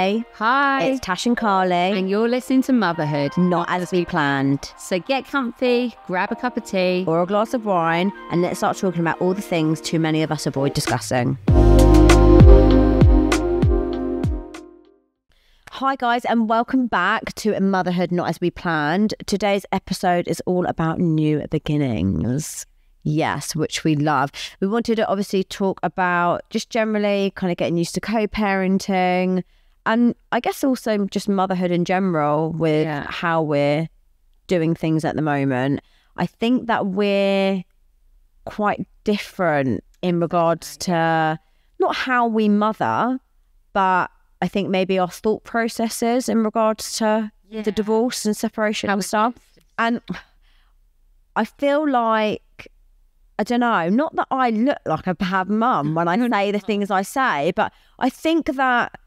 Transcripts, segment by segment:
Hey, Hi, it's Tash and Carly, and you're listening to Motherhood, not as we planned. So get comfy, grab a cup of tea, Or a glass of wine, and let's start talking about all the things too many of us avoid discussing. Hi guys, and welcome back to Motherhood Not As We Planned. Today's episode is all about new beginnings. Yes, which we love. We wanted to obviously talk about just generally kind of getting used to co-parenting, and I guess also just motherhood in general with how we're doing things at the moment. I think that we're quite different in regards to not how we mother, but I think maybe our thought processes in regards to the divorce and separation and stuff. And I feel like, I don't know, not that I look like a bad mum when I say the things I say, but I think that,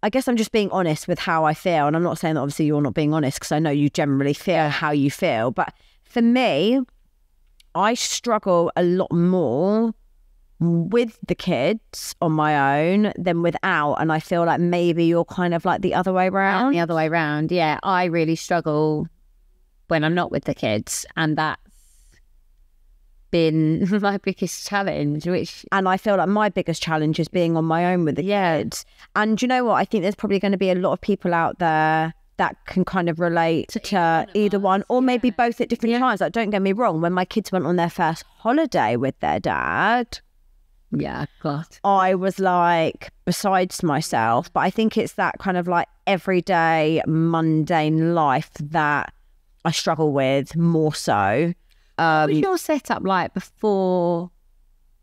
I guess I'm just being honest with how I feel. And I'm not saying that obviously you're not being honest, because I know you generally feel how you feel. But for me, I struggle a lot more with the kids on my own than without. And I feel like maybe you're kind of like the other way around. The other way around. Yeah, I really struggle when I'm not with the kids. And that's been my biggest challenge, and I feel like my biggest challenge is being on my own with the kids. And you know what, I think there's probably going to be a lot of people out there that can kind of relate to either one or maybe both at different times. Like, don't get me wrong, when my kids went on their first holiday with their dad, I was like besides myself. But I think it's that kind of like everyday mundane life that I struggle with more so. What was your setup like before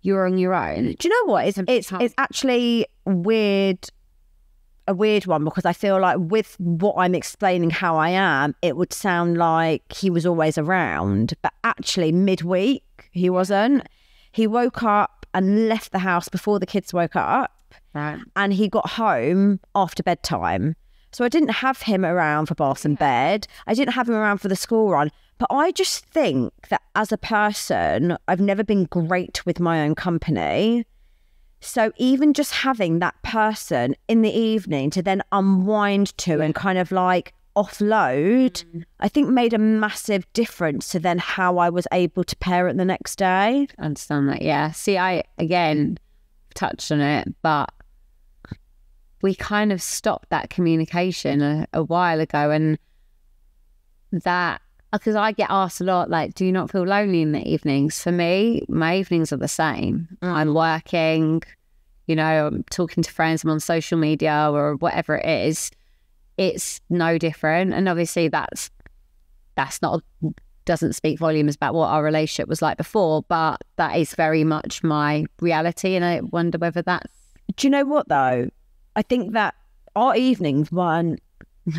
you were on your own? Do you know what? It's actually a weird one, because I feel like with what I'm explaining how I am, it would sound like he was always around. But actually midweek, he wasn't. He woke up and left the house before the kids woke up. Right. And he got home after bedtime. So I didn't have him around for bath and bed. I didn't have him around for the school run. But I just think that as a person, I've never been great with my own company. So even just having that person in the evening to then unwind to and kind of like offload, I think made a massive difference to then how I was able to parent the next day. I understand that, yeah. See, I, again, touched on it, but we kind of stopped that communication a while ago, and that, because I get asked a lot, like, do you not feel lonely in the evenings? For me, my evenings are the same. I'm working, I'm talking to friends, I'm on social media or whatever it is. It's no different. And obviously that's not, doesn't speak volumes about what our relationship was like before, but that is very much my reality. And I wonder whether that's... Do you know what though? I think that our evenings weren't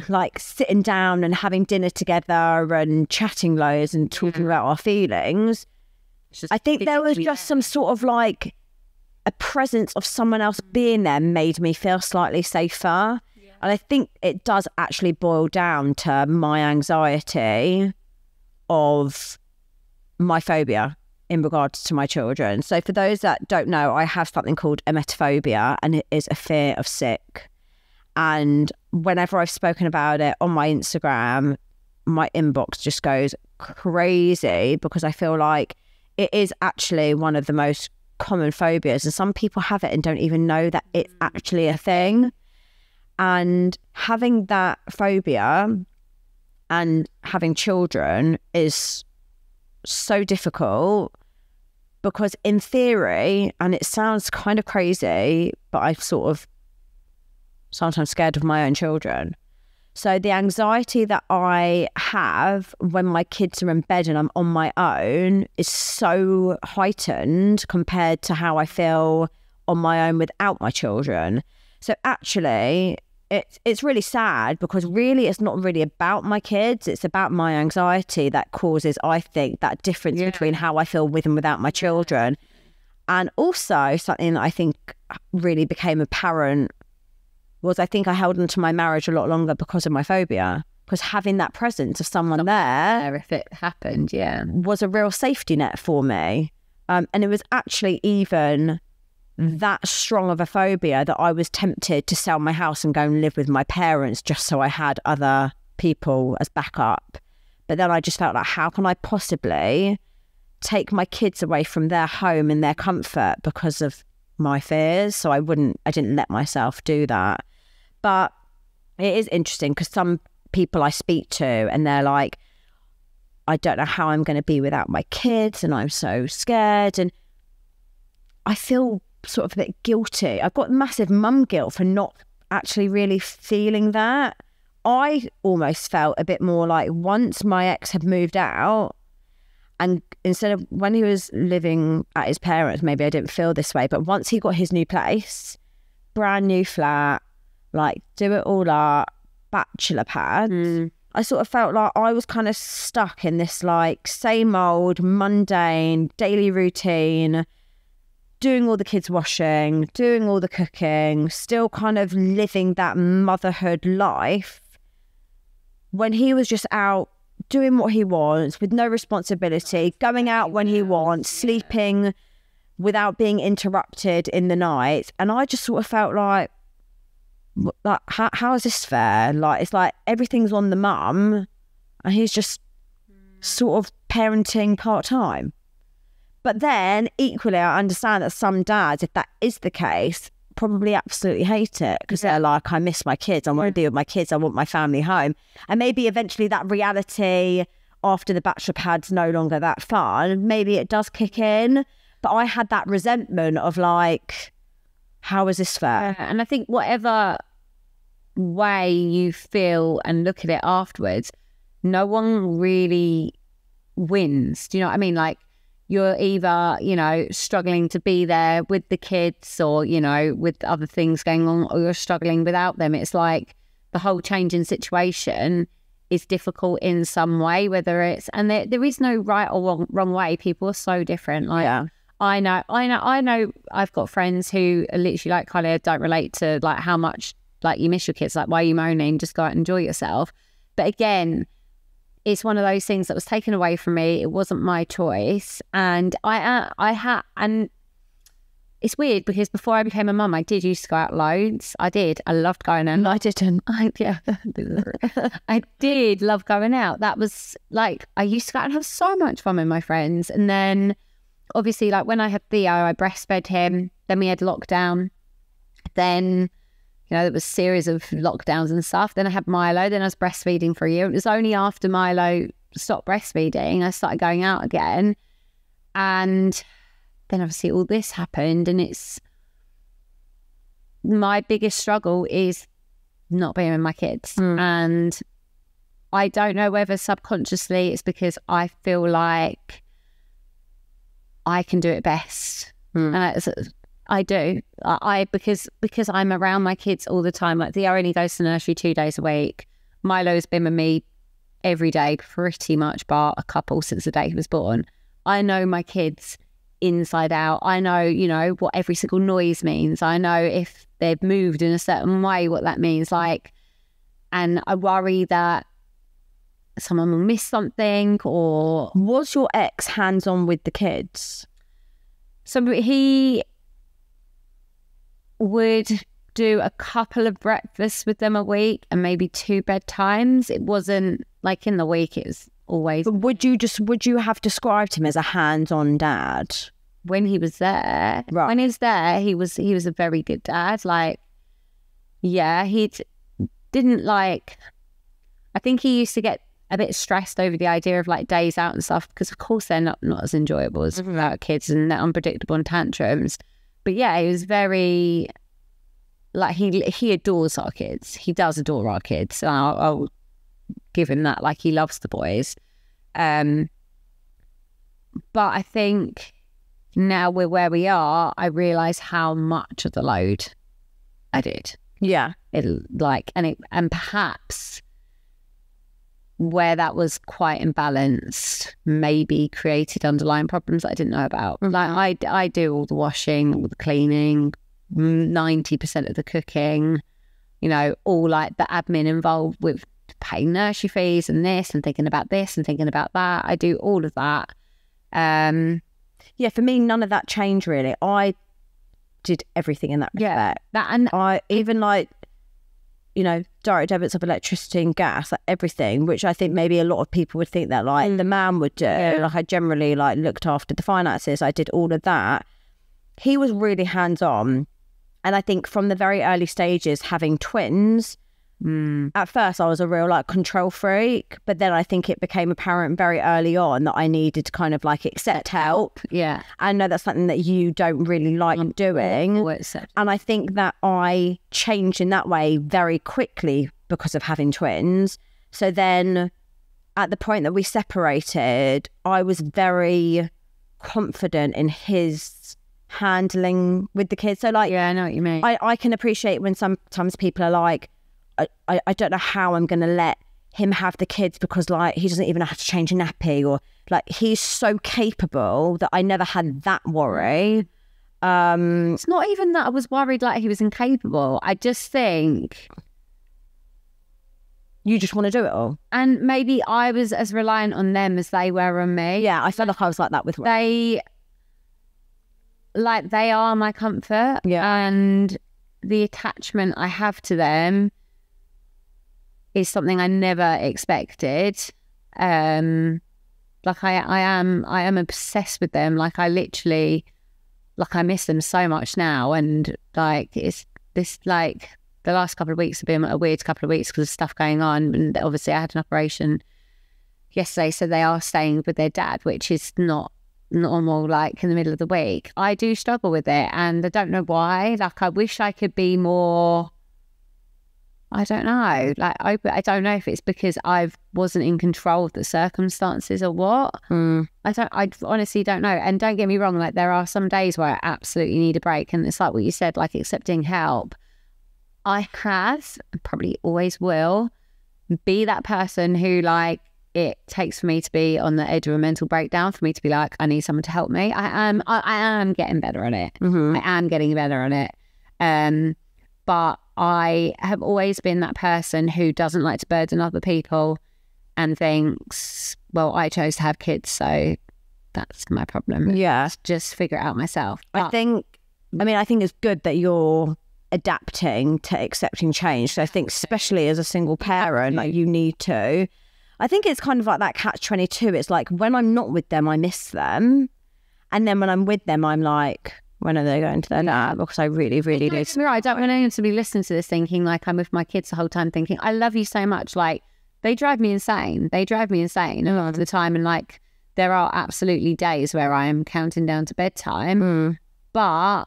like sitting down and having dinner together and chatting loads and talking about our feelings. I think there was just some sort of like a presence of someone else being there made me feel slightly safer. And I think it does actually boil down to my anxiety of my phobia in regards to my children. So for those that don't know, I have something called emetophobia, and it is a fear of sick. And whenever I've spoken about it on my Instagram, my inbox just goes crazy, because I feel like it is actually one of the most common phobias. And some people have it and don't even know that it's actually a thing. And having that phobia and having children is so difficult, because in theory, and it sounds kind of crazy, but I've sort of sometimes scared of my own children. So the anxiety that I have when my kids are in bed and I'm on my own is so heightened compared to how I feel on my own without my children. So actually, it's really sad, because really it's not really about my kids. It's about my anxiety that causes, I think, that difference between how I feel with and without my children. And also something that I think really became apparent was, I think I held on to my marriage a lot longer because of my phobia, because having that presence of someone there, if it happened, was a real safety net for me. And it was actually even that strong of a phobia that I was tempted to sell my house and go and live with my parents just so I had other people as backup. But then I just felt like, how can I possibly take my kids away from their home and their comfort because of my fears? So I didn't let myself do that. But it is interesting because some people I speak to and they're like, I don't know how I'm going to be without my kids and I'm so scared. And I feel sort of a bit guilty. I've got massive mum guilt for not actually really feeling that. I almost felt a bit more like once my ex had moved out, and instead of when he was living at his parents, maybe I didn't feel this way, but once he got his new place, brand new flat, like do it all up, bachelor pad, I sort of felt like I was kind of stuck in this like same old mundane daily routine, doing all the kids' washing, doing all the cooking, still kind of living that motherhood life, when he was just out doing what he wants with no responsibility, going out when he wants, sleeping without being interrupted in the night. And I just sort of felt like how is this fair? Like, it's like everything's on the mum and he's just sort of parenting part-time. But then equally, I understand that some dads, if that is the case, probably absolutely hate it because they're like, I miss my kids. I want to be with my kids. I want my family home. And maybe eventually that reality after the bachelor pad's no longer that fun, maybe it does kick in. But I had that resentment of like, how is this fair? And I think whatever way you feel and look at it afterwards, no one really wins. Do you know what I mean? Like, you're either, you know, struggling to be there with the kids or, you know, with other things going on, or you're struggling without them. It's like the whole changing situation is difficult in some way, whether it's, and there is no right or wrong way. People are so different. Like, I know I've got friends who are literally like kind of don't relate to like how much like you miss your kids. Like, why are you moaning? Just go out and enjoy yourself. But again, it's one of those things that was taken away from me. It wasn't my choice. And and it's weird because before I became a mum, I did used to go out loads. I did. I loved going out. I didn't. I did love going out. That was like, I used to go out and have so much fun with my friends. And then obviously like when I had Theo, I breastfed him. Then we had lockdown. Then, you know, there was a series of lockdowns and stuff. Then I had Milo. Then I was breastfeeding for a year. It was only after Milo stopped breastfeeding, I started going out again. And then obviously all this happened. And it's, my biggest struggle is not being with my kids. And I don't know whether subconsciously it's because I feel like I can do it best. And I do. Because I'm around my kids all the time. Like, Theo only goes to nursery 2 days a week. Milo's been with me every day, pretty much, bar a couple since the day he was born. I know my kids inside out. I know, you know, what every single noise means. I know if they've moved in a certain way, what that means. Like, and I worry that someone will miss something. Or was your ex hands-on with the kids? So he would do a couple of breakfasts with them a week and maybe 2 bedtimes. It wasn't like in the week, it was always. But would you have described him as a hands-on dad? When he was there, right. When he was there, he was a very good dad. Like, yeah, he didn't like, I think he used to get a bit stressed over the idea of like days out and stuff, because of course they're not as enjoyable as without kids, and they're unpredictable and tantrums. But yeah, he was very, like, he adores our kids. He does adore our kids. So I'll give him that. Like, he loves the boys. But I think now we're where we are, I realise how much of the load I did. Yeah. And perhaps where that was quite imbalanced maybe created underlying problems that I didn't know about. Like, I do all the washing, all the cleaning, 90% of the cooking, you know, all like the admin involved with paying nursery fees and this and thinking about this and thinking about that. I do all of that. Yeah, for me, none of that changed really. I did everything in that respect. Yeah, that, and I even like, you know, direct debits of electricity and gas, like everything, which I think maybe a lot of people would think that like the man would do. Like I generally like looked after the finances. I did all of that. He was really hands-on. And I think from the very early stages, having twins, at first I was a real like control freak, but then I think it became apparent very early on that I needed to kind of like accept help. Yeah. I know that's something that you don't really like doing. And I think that I changed in that way very quickly because of having twins. So then at the point that we separated, I was very confident in his handling with the kids. So like, yeah, I know what you mean. I can appreciate when sometimes people are like, I don't know how I'm going to let him have the kids because like he doesn't even know how to change a nappy, or like he's so capable that I never had that worry. It's not even that I was worried like he was incapable. I just think you just want to do it all. And maybe I was as reliant on them as they were on me. Yeah, I felt like I was like that with they are my comfort. Yeah. And the attachment I have to them is something I never expected. Like I am obsessed with them. Like I literally, like I miss them so much now. And like it's this, like the last couple of weeks have been a weird couple of weeks because of stuff going on. And obviously I had an operation yesterday, so they are staying with their dad, which is not normal, like in the middle of the week. I do struggle with it, and I don't know why. Like I wish I could be more, I don't know, like open. I don't know if it's because I wasn't in control of the circumstances or what. I honestly don't know. And don't get me wrong, like there are some days where I absolutely need a break, and it's like what you said, like accepting help. I have, and probably always will, be that person who like it takes for me to be on the edge of a mental breakdown, for me to be like, I need someone to help me. I am getting better at it. I am getting better at it. But I have always been that person who doesn't like to burden other people and thinks, well, I chose to have kids, so that's my problem. Yeah. Just figure it out myself. But I think it's good that you're adapting to accepting change. So I think especially as a single parent, like you need to. I think it's kind of like that catch-22. It's like when I'm not with them, I miss them. And then when I'm with them, I'm like, when are they going to their nap? Because I really, really do. I don't want anyone to be listening to this thinking like I'm with my kids the whole time thinking, I love you so much. Like they drive me insane. A lot of the time. And like there are absolutely days where I am counting down to bedtime. But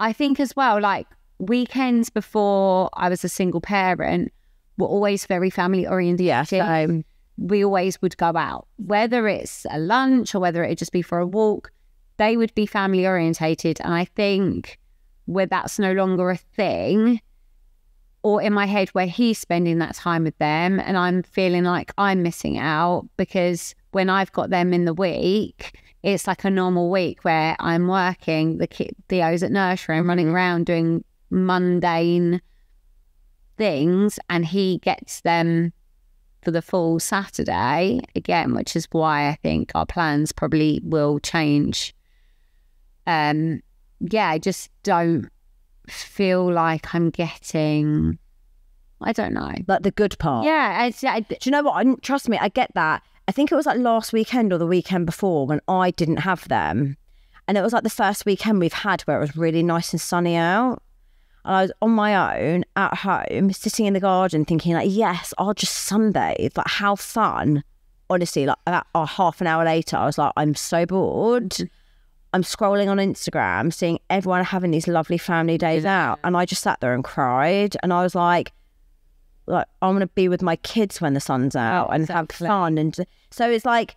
I think as well, like weekends before I was a single parent were always very family oriented. Yeah, we always would go out, whether it's a lunch or whether it'd just be for a walk. They would be family orientated. And I think where that's no longer a thing, or in my head where he's spending that time with them and I'm feeling like I'm missing out, because when I've got them in the week, it's like a normal week where I'm working, Theo's at nursery, I'm running around doing mundane things, and he gets them for the full Saturday again, which is why I think our plans probably will change. I just don't feel like I'm getting, I don't know, like the good part. Yeah. Do you know what? Trust me, I get that. I think it was like last weekend or the weekend before when I didn't have them. And it was like the first weekend we've had where it was really nice and sunny out. And I was on my own at home, sitting in the garden thinking like, yes, I'll just sunbathe. Like how fun. Honestly, like half an hour later, I was like, I'm so bored. I'm scrolling on Instagram, seeing everyone having these lovely family days out. And I just sat there and cried. And I was like I want to be with my kids when the sun's out and have fun. And so it's like,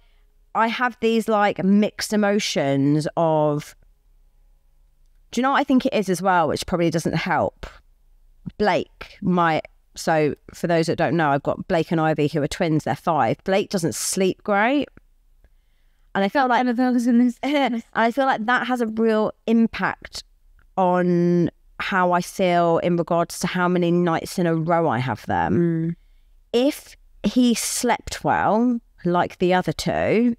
I have these like mixed emotions of, do you know what I think it is as well, which probably doesn't help? Blake, so for those that don't know, I've got Blake and Ivy who are twins, they're 5. Blake doesn't sleep great. And I felt like, and I feel like that has a real impact on how I feel in regards to how many nights in a row I have them. If he slept well, like the other two,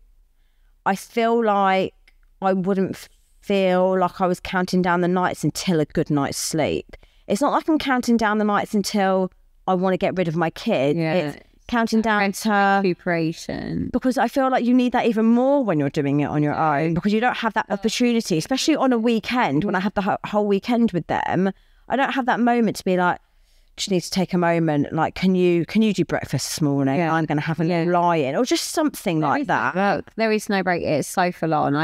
I feel like I wouldn't feel like I was counting down the nights until a good night's sleep. It's not like I'm counting down the nights until I want to get rid of my kid. Yeah. It's counting down to recuperation. Because I feel like you need that even more when you're doing it on your own, because you don't have that opportunity, especially on a weekend. When I have the whole weekend with them, I don't have that moment to be like, just need to take a moment. Like, can you do breakfast this morning? Yeah. I'm going to have a little lie-in, or just something like that. Look, there is no break. It's so full on.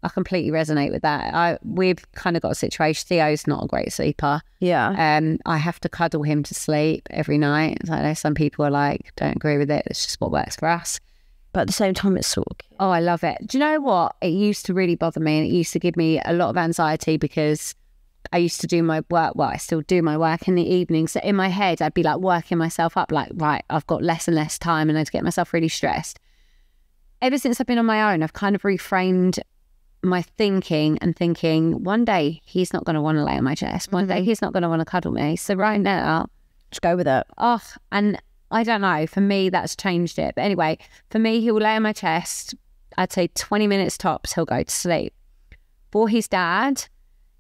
I completely resonate with that. We've kind of got a situation. Theo's not a great sleeper. Yeah. I have to cuddle him to sleep every night. I know some people are like, don't agree with it. It's just what works for us. But at the same time, it's sort of cute. Oh, I love it. Do you know what? It used to really bother me, and it used to give me a lot of anxiety because I used to do my work. Well, I still do my work in the evening. So in my head, I'd be like working myself up, like, right, I've got less and less time, and I'd get myself really stressed. Ever since I've been on my own, I've kind of reframed my thinking and thinking, one day he's not going to want to lay on my chest. One day he's not going to want to cuddle me. So right now, just go with it. Oh, and I don't know. For me, that's changed it. But anyway, for me, he will lay on my chest. I'd say 20 minutes tops, he'll go to sleep. For his dad,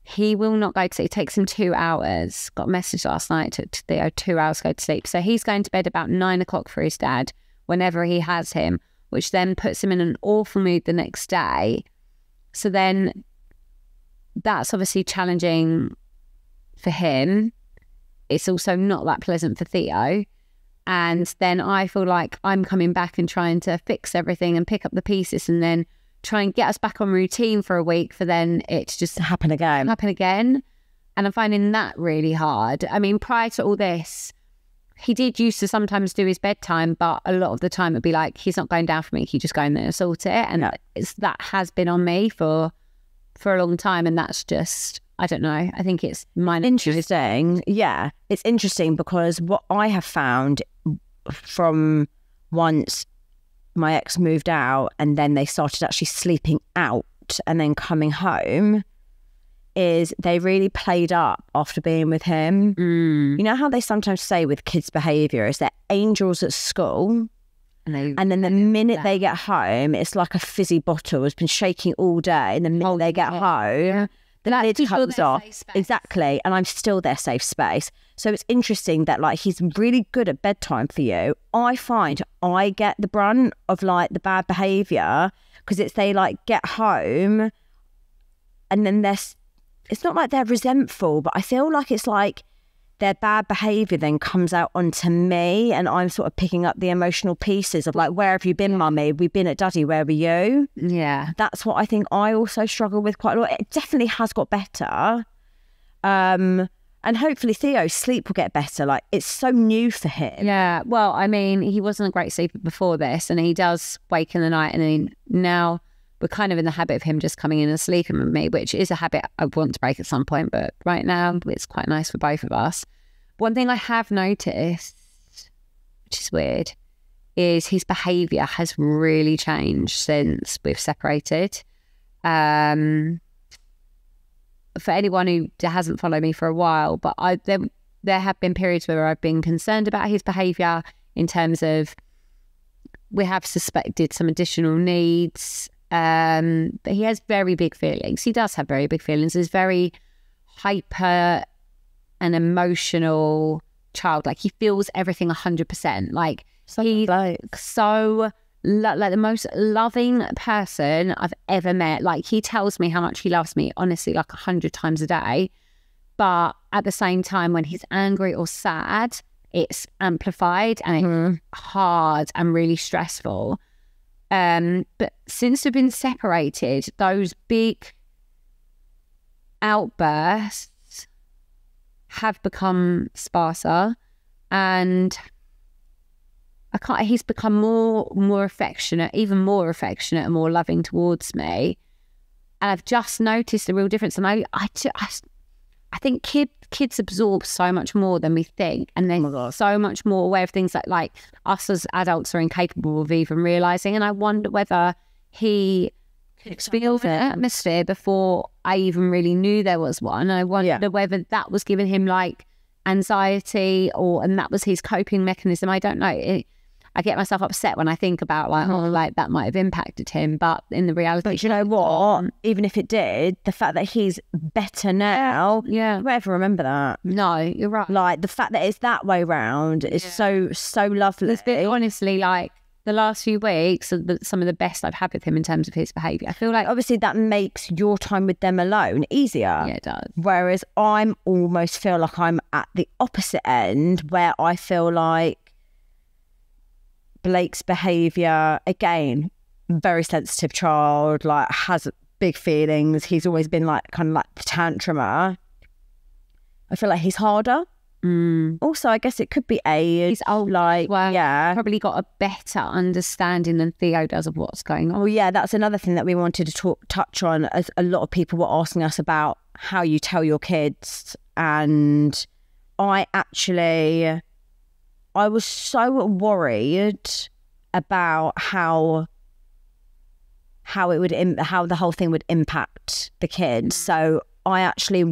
he will not go to sleep. It takes him 2 hours. Got a message last night, it took Theo 2 hours to go to sleep. So he's going to bed about 9 o'clock for his dad whenever he has him, which then puts him in an awful mood the next day. So then that's obviously challenging for him. It's also not that pleasant for Theo. And then I feel like I'm coming back and trying to fix everything and pick up the pieces and then try and get us back on routine for a week for then it to just happen again. And I'm finding that really hard. I mean, prior to all this, he did used to sometimes do his bedtime, but a lot of the time it'd be like, he's not going down for me. He just go in there and sort it. And that has been on me for a long time. And that's just, I don't know. I think it's interesting. Yeah, it's interesting because what I have found from once my ex moved out and then they started actually sleeping out and then coming home is they really played up after being with him. You know how they sometimes say with kids' behaviour is they're angels at school and then the minute they get home it's like a fizzy bottle has been shaking all day, and the minute they get home the lid comes off. Exactly. And I'm still their safe space. So it's interesting that like he's really good at bedtime for you. I find I get the brunt of like the bad behaviour because it's they like get home and then it's not like they're resentful, but I feel like it's like their bad behaviour then comes out onto me and I'm sort of picking up the emotional pieces of like, where have you been, mummy? We've been at Daddy, where were you? Yeah. That's what I think I also struggle with quite a lot. It definitely has got better. And hopefully Theo's sleep will get better. Like, it's so new for him. Yeah. Well, I mean, he wasn't a great sleeper before this and he does wake in the night, and then now we're kind of in the habit of him just coming in and sleeping with me, which is a habit I want to break at some point. But right now it's quite nice for both of us. One thing I have noticed, which is weird, is his behaviour has really changed since we've separated. For anyone who hasn't followed me for a while, but there have been periods where I've been concerned about his behaviour in terms of we have suspected some additional needs. But he has very big feelings. He does have very big feelings. He's very hyper and emotional child. Like he feels everything 100%. Like he's so like the most loving person I've ever met. Like he tells me how much he loves me, honestly, like 100 times a day. But at the same time, when he's angry or sad, it's amplified and it's hard and really stressful. But since we've been separated, those big outbursts have become sparser, and he's become more affectionate, even more affectionate and more loving towards me. And I've just noticed a real difference. And I think kids absorb so much more than we think, and they're so much more aware of things like us as adults are incapable of even realising. And I wonder whether he could feel the atmosphere before I even really knew there was one. And I wonder whether that was giving him like anxiety and that was his coping mechanism. I don't know. I get myself upset when I think about like, oh, like that might have impacted him. But in the reality, but you know what? Even if it did, the fact that he's better now, yeah, you won't ever remember that. No, you're right. Like the fact that it's that way round is so lovely. It's been, honestly, like the last few weeks are some of the best I've had with him in terms of his behaviour. I feel like obviously that makes your time with them alone easier. Yeah, it does. Whereas I'm almost feel like I'm at the opposite end, where I feel like Blake's behaviour, again, very sensitive child, like has big feelings. He's always been like kind of like the tantrumer. I feel like he's harder. Also, I guess it could be age. He's old, like, well, yeah, probably got a better understanding than Theo does of what's going on. Oh yeah, that's another thing that we wanted to touch on, as a lot of people were asking us about how you tell your kids. And I was so worried about how the whole thing would impact the kids. So I actually,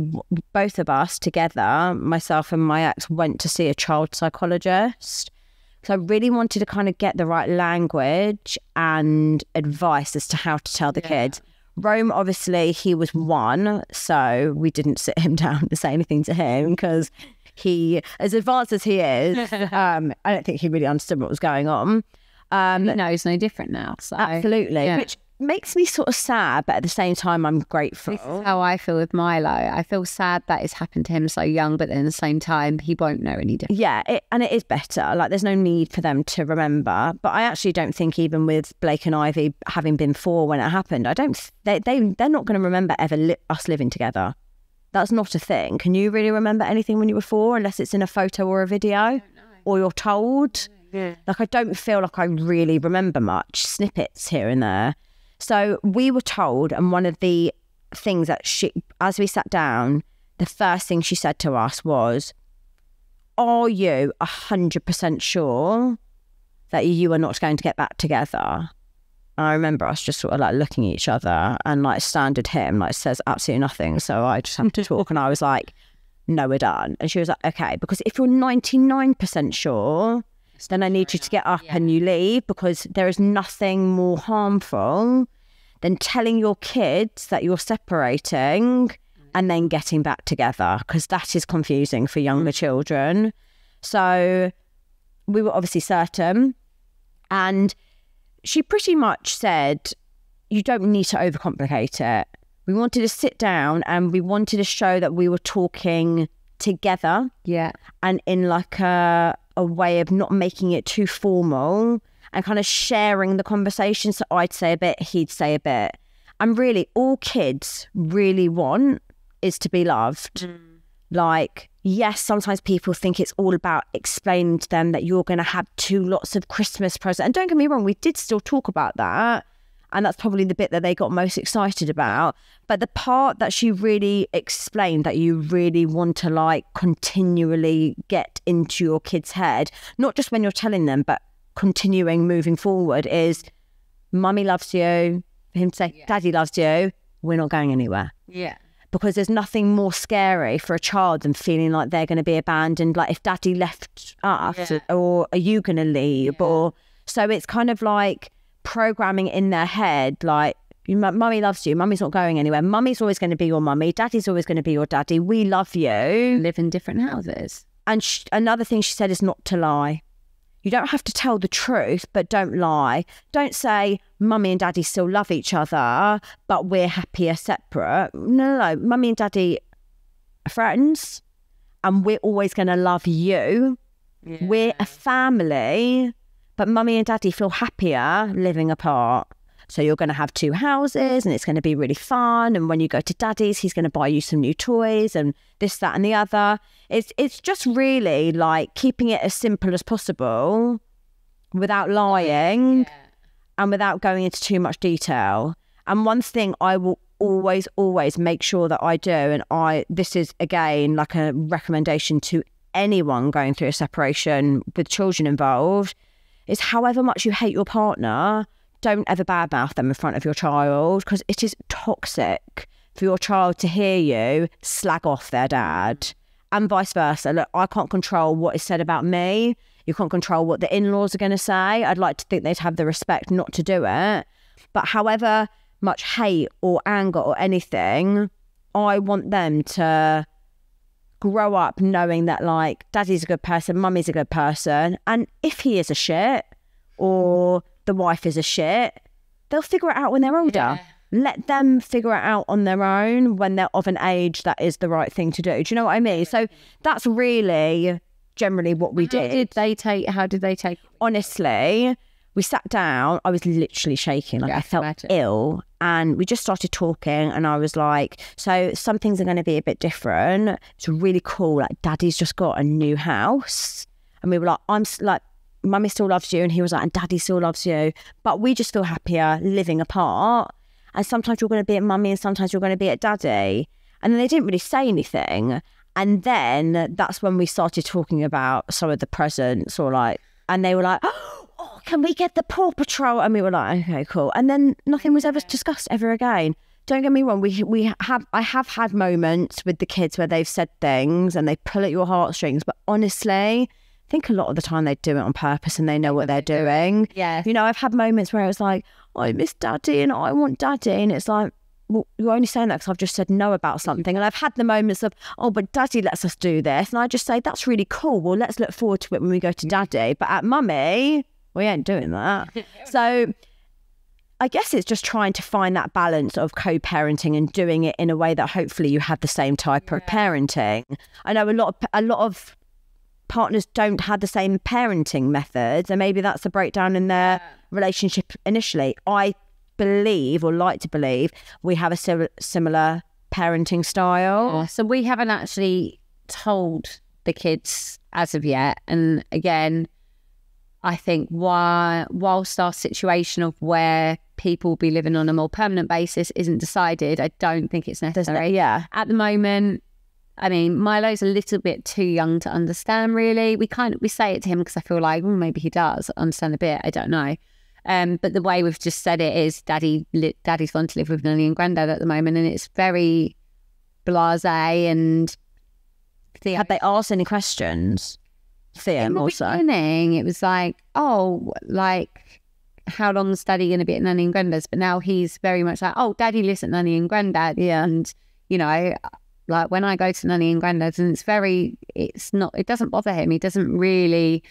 both of us together, myself and my ex, went to see a child psychologist. So I really wanted to kind of get the right language and advice as to how to tell the kids. Rome, obviously, he was 1, so we didn't sit him down to say anything to him because he, as advanced as he is, I don't think he really understood what was going on. He knows no different now. So. Absolutely, which makes me sort of sad, but at the same time I'm grateful. This is how I feel with Milo. I feel sad that it's happened to him so young, but then at the same time he won't know any different. Yeah, and it is better. Like there's no need for them to remember. But I actually don't think, even with Blake and Ivy having been 4 when it happened, they're not going to remember ever us living together. That's not a thing. Can you really remember anything when you were 4 unless it's in a photo or a video or you're told? Yeah. Like I don't feel like I really remember much, snippets here and there. So we were told, and one of the things that as we sat down, the first thing she said to us was, are you 100% sure that you are not going to get back together? And I remember us just sort of like looking at each other, and like standard him like says absolutely nothing. So I just have to talk, and I was like, no, we're done. And she was like, okay, because if you're 99% sure, then I need you to get up and you leave, because there is nothing more harmful than telling your kids that you're separating and then getting back together, because that is confusing for younger children. So we were obviously certain, and she pretty much said, you don't need to overcomplicate it. We wanted to sit down and we wanted to show that we were talking together. Yeah. And in like a way of not making it too formal and kind of sharing the conversation. So I'd say a bit, he'd say a bit. And really, all kids really want is to be loved. Like, yes, sometimes people think it's all about explaining to them that you're going to have 2 lots of Christmas presents. And don't get me wrong, we did still talk about that. And that's probably the bit that they got most excited about. But the part that she really explained that you really want to like continually get into your kid's head, not just when you're telling them, but continuing moving forward, is mummy loves you. For him to say, daddy loves you, we're not going anywhere. Yeah. Because there's nothing more scary for a child than feeling like they're going to be abandoned. Like, if daddy left us, or are you going to leave? Or so it's kind of like programming in their head, like, mummy loves you, mummy's not going anywhere, mummy's always going to be your mummy, daddy's always going to be your daddy, we love you. Live in different houses. And another thing she said is not to lie. You don't have to tell the truth, but don't lie. Don't say mummy and daddy still love each other, but we're happier separate. No. Mummy and daddy are friends, and we're always going to love you. Yeah. We're a family, but mummy and daddy feel happier living apart. So you're going to have 2 houses and it's going to be really fun. And when you go to daddy's, he's going to buy you some new toys and this, that and the other. It's just really like keeping it as simple as possible without lying and without going into too much detail. And one thing I will always make sure that I do, and this is again like a recommendation to anyone going through a separation with children involved, is however much you hate your partner, don't ever badmouth them in front of your child, because it is toxic for your child to hear you slag off their dad, and vice versa. Look, I can't control what is said about me. You can't control what the in-laws are going to say. I'd like to think they'd have the respect not to do it. But however much hate or anger or anything, I want them to grow up knowing that, like, daddy's a good person, mummy's a good person. And if he is a shit or the wife is a shit, they'll figure it out when they're older. Yeah. Let them figure it out on their own when they're of an age that is the right thing to do. Do you know what I mean? So that's really generally what we did. How did they take? Honestly, we sat down. I was literally shaking. Like, I felt ill. And we just started talking. And I was like, so some things are going to be a bit different. It's really cool. Like, daddy's just got a new house. And we were like, mummy still loves you. And he was like, and daddy still loves you. But we just feel happier living apart. And sometimes you're going to be at mummy and sometimes you're going to be at daddy. And then they didn't really say anything. And then that's when we started talking about some of the presents, or like, and they were like, oh, can we get the Paw Patrol? And we were like, okay, cool. And then nothing was ever discussed ever again. Don't get me wrong. I have had moments with the kids where they've said things and they pull at your heartstrings. But honestly, I think a lot of the time they do it on purpose and they know what they're doing. Yeah. You know, I've had moments where it's like, I miss daddy and I want daddy. And it's like, well, you're only saying that because I've just said no about something. And I've had the moments of, oh, but daddy lets us do this. And I just say, that's really cool. Well, let's look forward to it when we go to daddy. But at mummy, we ain't doing that. So I guess it's just trying to find that balance of co-parenting and doing it in a way that hopefully you have the same type of parenting. I know a lot of partners don't have the same parenting methods, and maybe that's a breakdown in their relationship initially. I believe, or like to believe, we have a similar parenting style. Yeah, so we haven't actually told the kids as of yet. And again, I think whilst our situation of where people will be living on a more permanent basis isn't decided, I don't think it's necessary. At the moment, I mean, Milo's a little bit too young to understand, really. We say it to him because I feel like, well, maybe he does understand a bit. I don't know. But the way we've just said it is daddy's gone to live with Nanny and Grandad at the moment, and it's very blasé. And have they asked any questions? In the beginning, it was like, oh, like, how long is daddy going to be at Nanny and Grandad's? But now he's very much like, oh, daddy lives at Nanny and Grandad. Yeah. And, you know, like when I go to Nanny and Grandad's, and it doesn't bother him. He doesn't really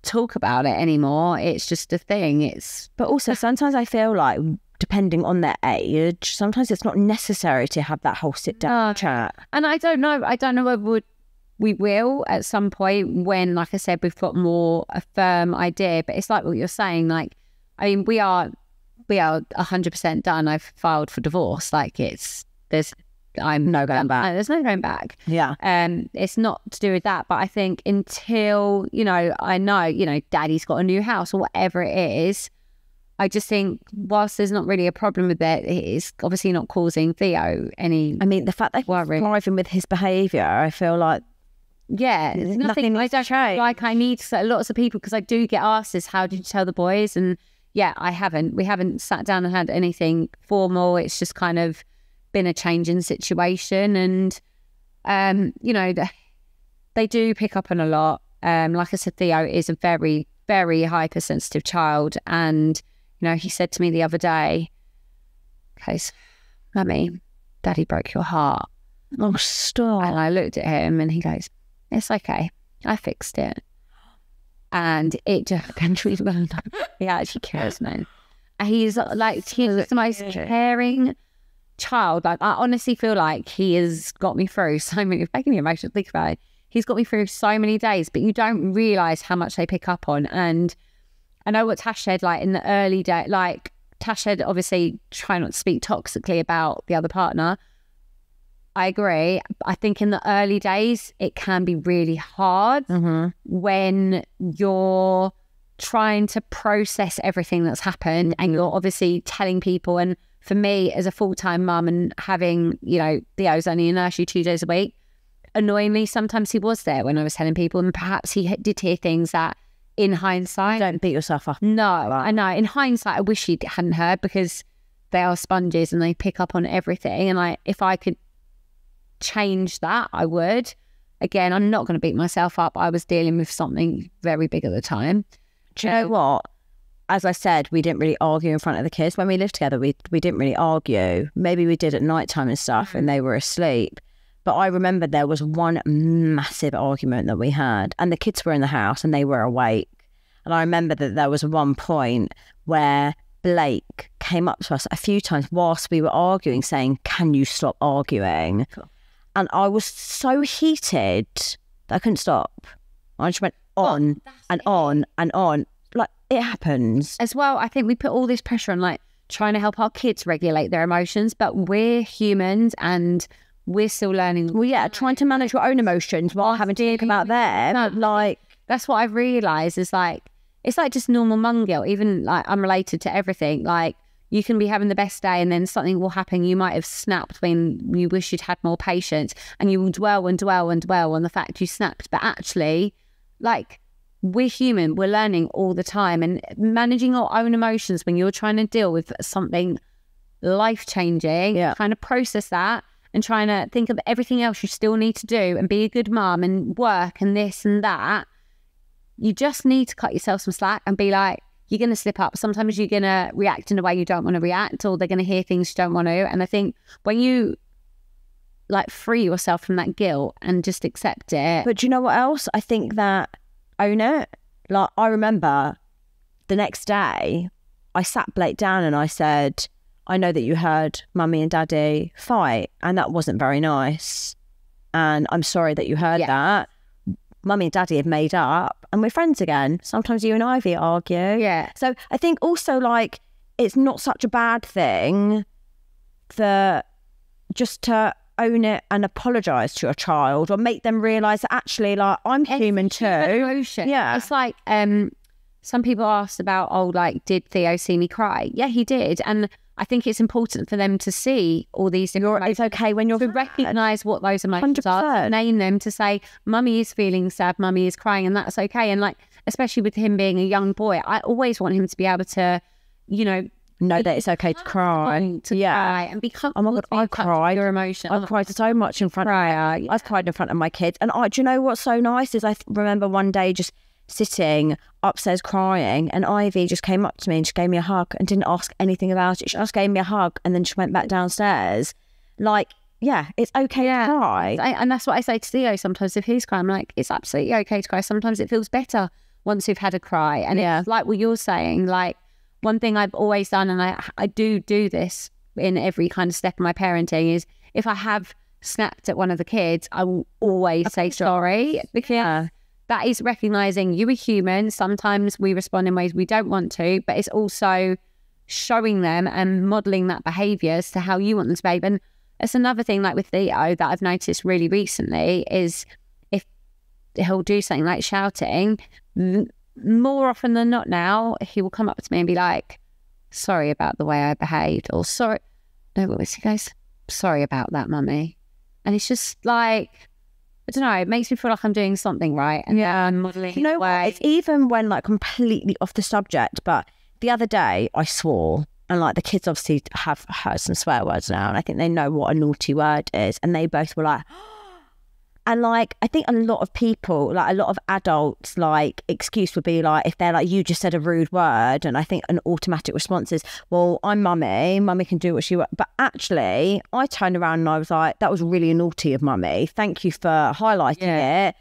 talk about it anymore. It's just a thing. But also sometimes I feel like, depending on their age, sometimes it's not necessary to have that whole sit down chat. And I don't know whether we will at some point when, like I said, we've got more a firm idea. But it's like what you're saying. Like, I mean, we are 100% done. I've filed for divorce. Like, there's no going back. There's no going back. Yeah. It's not to do with that. But I think until, I know, daddy's got a new house or whatever it is, I just think whilst there's not really a problem with it, it's obviously not causing Theo any. I mean, the fact that he's thriving with his behaviour, I feel like. Yeah, there's nothing I don't change. Like I need lots of people, because I do get asked this, how did you tell the boys? And yeah, we haven't sat down and had anything formal. It's just kind of been a change in situation, and they do pick up on a lot. Like I said, Theo is a very, very hypersensitive child, and he said to me the other day, "Okay, Mummy, Daddy broke your heart." Oh, stop! And I looked at him, and he goes, "It's okay, I fixed it." And it just he actually cares, man. And he's the most caring child. Like, I honestly feel like he has got me through so many. It's making me emotional to think about it. He's got me through so many days, but you don't realise how much they pick up on. And I know what Tash said, like in the early day, like Tash said, obviously try not to speak toxically about the other partner. I agree. I think in the early days, it can be really hard when you're trying to process everything that's happened, and you're obviously telling people. And for me, as a full-time mum and having, Theo's only in nursery 2 days a week, annoyingly, sometimes he was there when I was telling people, and perhaps he did hear things that, in hindsight... Don't beat yourself up. No, I know. In hindsight, I wish he hadn't heard, because they are sponges and they pick up on everything. And if I could change that, I would. again, I'm not going to beat myself up. I was dealing with something very big at the time. Do you know what? As I said, we didn't really argue in front of the kids. When we lived together, we didn't really argue. Maybe we did at nighttime and stuff and they were asleep. But I remember there was one massive argument that we had and the kids were in the house and they were awake. And I remember that there was one point where Blake came up to us a few times whilst we were arguing saying, can you stop arguing? And I was so heated that I couldn't stop. I just went on and on and on. Like, it happens. As well, I think we put all this pressure on like trying to help our kids regulate their emotions, but we're humans and we're still learning. Well, yeah, trying to manage your own emotions while having to think about them. No, like, that's what I've realised is like, it's like just normal mum guilt, even like unrelated to everything. Like, you can be having the best day and then something will happen. You might have snapped when you wish you'd had more patience and you will dwell and dwell and dwell on the fact you snapped. But actually, like, we're human, we're learning all the time, and managing your own emotions when you're trying to deal with something life-changing, trying to process that and trying to think of everything else you still need to do and be a good mum and work and this and that. You just need to cut yourself some slack and be like, you're going to slip up. Sometimes you're going to react in a way you don't want to react, or they're going to hear things you don't want to. And I think when you like free yourself from that guilt and just accept it. But do you know what else? I think that own it. Like, I remember the next day I sat Blake down and I said, I know that you heard mummy and daddy fight and that wasn't very nice. And I'm sorry that you heard that. Mummy and daddy have made up and we're friends again. Sometimes you and Ivy argue. Yeah. So I think also like it's not such a bad thing that just to own it and apologise to your child or make them realise that actually like I'm human too. Emotion. Yeah. It's like some people asked about, oh, like, did Theo see me cry? Yeah, he did. And I think it's important for them to see all these different It's okay when you're to recognise what those emotions 100%. are, name them, to say, mummy is feeling sad, mummy is crying, and that's okay. And like, especially with him being a young boy, I always want him to be able to, you know that it's okay to cry. Cry and be comfortable. Oh my God, I cried. Your emotion. I've cried so much in front of I've cried in front of my kids. And do you know what's so nice is I remember one day just sitting upstairs crying and Ivy just came up to me and she gave me a hug and didn't ask anything about it. She just gave me a hug and then she went back downstairs. Like, yeah, it's okay to cry. And that's what I say to Theo sometimes if he's crying. I'm like, it's absolutely okay to cry. Sometimes it feels better once you've had a cry. And it's like what you're saying, like, one thing I've always done, and I do this in every kind of step of my parenting, is if I have snapped at one of the kids, I will always say sorry, because that is recognising you are human. Sometimes we respond in ways we don't want to, but it's also showing them and modelling that behaviour as to how you want them to behave. And it's another thing, like with Theo, that I've noticed really recently is if he'll do something like shouting, more often than not now, he will come up to me and be like, sorry about the way I behaved, or sorry, no, what was he goes, sorry about that, mummy. And it's just like, I don't know, it makes me feel like I'm doing something right. And I'm modelling. You know what? It's even when like completely off the subject, but the other day I swore, and like the kids obviously have heard some swear words now, and I think they know what a naughty word is, and they both were like, and like, I think a lot of people, like a lot of adults, like excuse would be like, if they're like, you just said a rude word. And I think an automatic response is, well, I'm mummy can do what she wants. But actually, I turned around and I was like, that was really naughty of mummy. Thank you for highlighting it.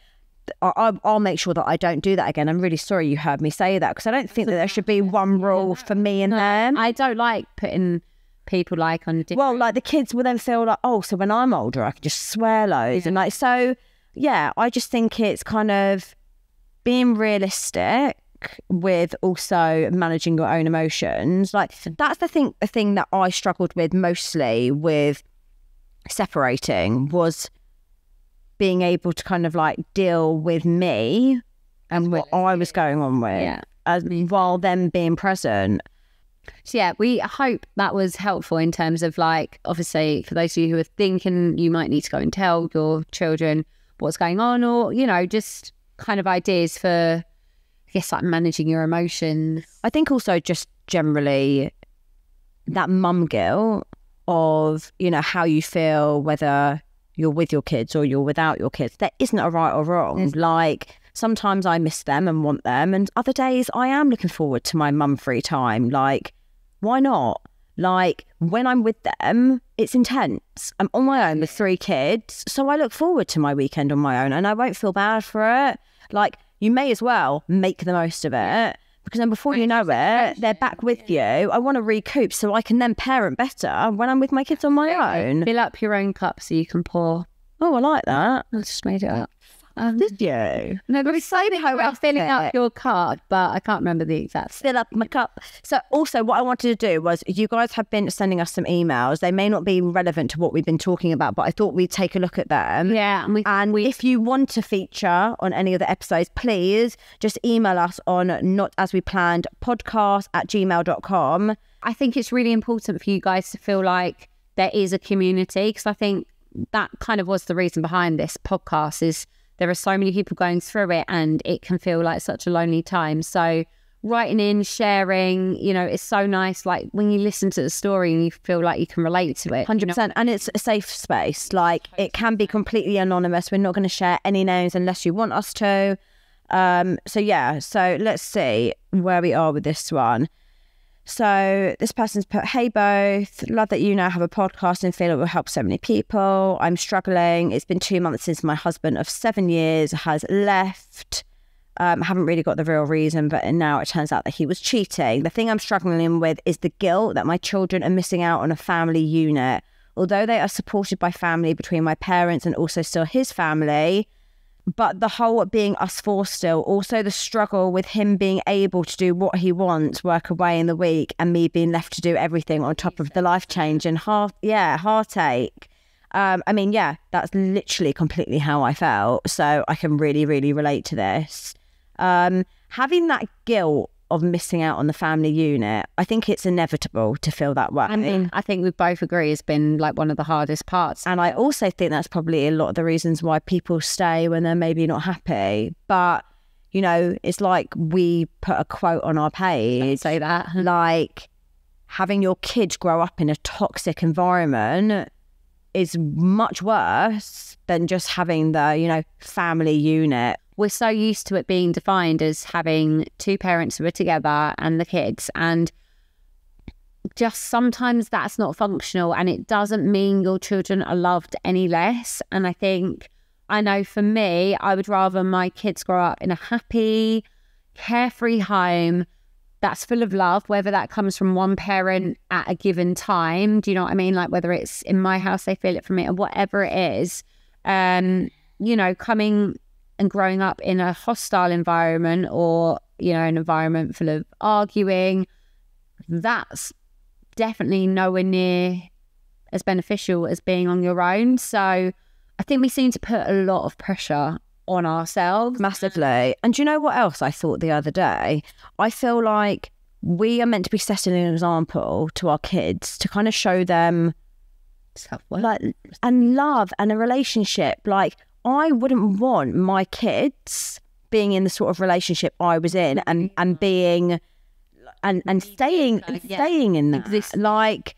I'll make sure that I don't do that again. I'm really sorry you heard me say that, because I don't think that there should be one rule for me and them. I don't like putting people like on different... Well, like the kids will then feel like, oh, so when I'm older I can just swear loads. And like, so yeah, I just think it's kind of being realistic with also managing your own emotions. Like, that's the thing that I struggled with mostly with separating, was being able to kind of like deal with me and what I was going on with, while them being present. So yeah, we hope that was helpful in terms of like, obviously for those of you who are thinking you might need to go and tell your children what's going on, or, you know, just kind of ideas for, I guess, like managing your emotions. I think also just generally that mum guilt of, you know, how you feel, whether you're with your kids or you're without your kids. There isn't a right or wrong. Like, sometimes I miss them and want them, and other days I am looking forward to my mum free time. Like, why not? Like, when I'm with them, it's intense. I'm on my own with 3 kids, so I look forward to my weekend on my own, and I won't feel bad for it. Like, you may as well make the most of it, because then before you know it, they're back with you. I want to recoup so I can then parent better when I'm with my kids on my own. Fill up your own cup so you can pour. Oh, I like that. I just made it up. Did you? No, but it's so about filling up your cup, but I can't remember the exact. Fill up my cup. So also what I wanted to do was, you guys have been sending us some emails. They may not be relevant to what we've been talking about, but I thought we'd take a look at them. Yeah. And if you want to feature on any of the episodes, please just email us on notasweplanedpodcast@gmail.com. I think it's really important for you guys to feel like there is a community, because I think that kind of was the reason behind this podcast, is there are so many people going through it and it can feel like such a lonely time. So writing in, sharing, you know, it's so nice. Like when you listen to the story and you feel like you can relate to it. 100%. And it's a safe space. Like, it can be completely anonymous. We're not going to share any names unless you want us to. So let's see where we are with this one. So this person's put, "Hey both, love that you now have a podcast and feel it will help so many people. I'm struggling. It's been 2 months since my husband of 7 years has left. Haven't really got the real reason, but now it turns out that he was cheating. The thing I'm struggling with is the guilt that my children are missing out on a family unit. Although they are supported by family between my parents and also still his family, but the whole being us four still, also the struggle with him being able to do what he wants, work away in the week, and me being left to do everything on top of the life change and heartache. That's literally completely how I felt. So I can really, really relate to this. Having that guilt of missing out on the family unit, I think it's inevitable to feel that way. I mean, I think we both agree it's been like one of the hardest parts. And I also think that's probably a lot of the reasons why people stay when they're maybe not happy. But, you know, it's like we put a quote on our page. Say that. Like, having your kids grow up in a toxic environment is much worse than just having the, you know, family unit. We're so used to it being defined as having 2 parents who are together and the kids, and just sometimes that's not functional, and it doesn't mean your children are loved any less. And I know for me, I would rather my kids grow up in a happy, carefree home that's full of love, whether that comes from one parent at a given time. Do you know what I mean? Like, whether it's in my house, they feel it from me, or whatever it is, coming and growing up in a hostile environment, or, you know, an environment full of arguing, that's definitely nowhere near as beneficial as being on your own. So I think we seem to put a lot of pressure on ourselves. Massively. And do you know what else I thought the other day? I feel like we are meant to be setting an example to our kids to kind of show them like, and love and a relationship. Like, I wouldn't want my kids being in the sort of relationship I was in and being and staying in that. Like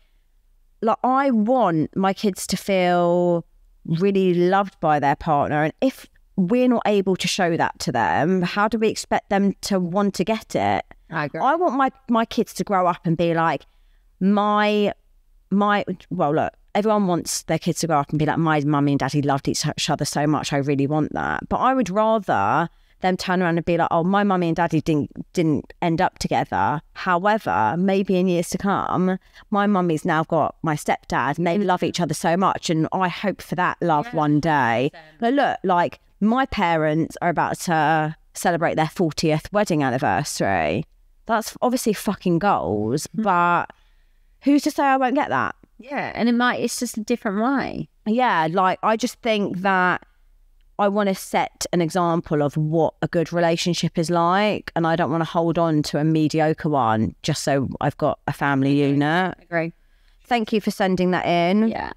I want my kids to feel really loved by their partner, and if we're not able to show that to them, how do we expect them to want to get it? I agree. I want my kids to grow up and be like, look, everyone wants their kids to grow up and be like, my mummy and daddy loved each other so much, I really want that. But I would rather them turn around and be like, oh, my mummy and daddy didn't end up together. However, maybe in years to come, my mummy's now got my stepdad and they love each other so much, and I hope for that love one day. But look, like, my parents are about to celebrate their 40th wedding anniversary. That's obviously fucking goals, but who's to say I won't get that? Yeah, and it's just a different way. Yeah, like, I just think that I want to set an example of what a good relationship is like, and I don't want to hold on to a mediocre one just so I've got a family unit. I agree. Thank you for sending that in. Yeah.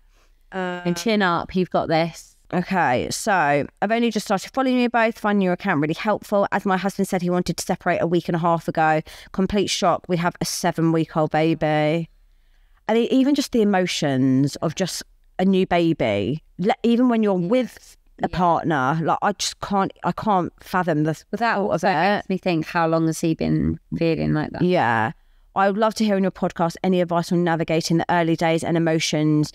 And chin up, you've got this. Okay, so I've only just started following you both, finding your account really helpful. As my husband said, he wanted to separate a week and a half ago. Complete shock. We have a 7-week-old baby. And even just the emotions of just a new baby, even when you're with a partner, like I can't fathom the thought of it. Makes me think, how long has he been feeling like that? Yeah. I would love to hear in your podcast any advice on navigating the early days and emotions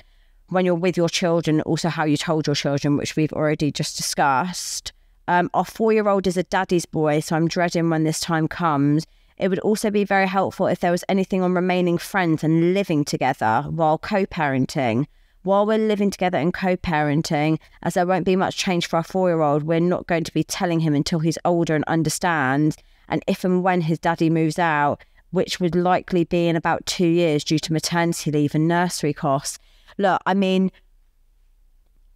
when you're with your children, also how you told your children, which we've already just discussed. Our 4-year-old is a daddy's boy, so I'm dreading when this time comes. It would also be very helpful if there was anything on remaining friends and living together while co-parenting. While we're living together and co-parenting, as there won't be much change for our 4-year-old, we're not going to be telling him until he's older and understands. And if and when his daddy moves out, which would likely be in about 2 years due to maternity leave and nursery costs. Look, I mean,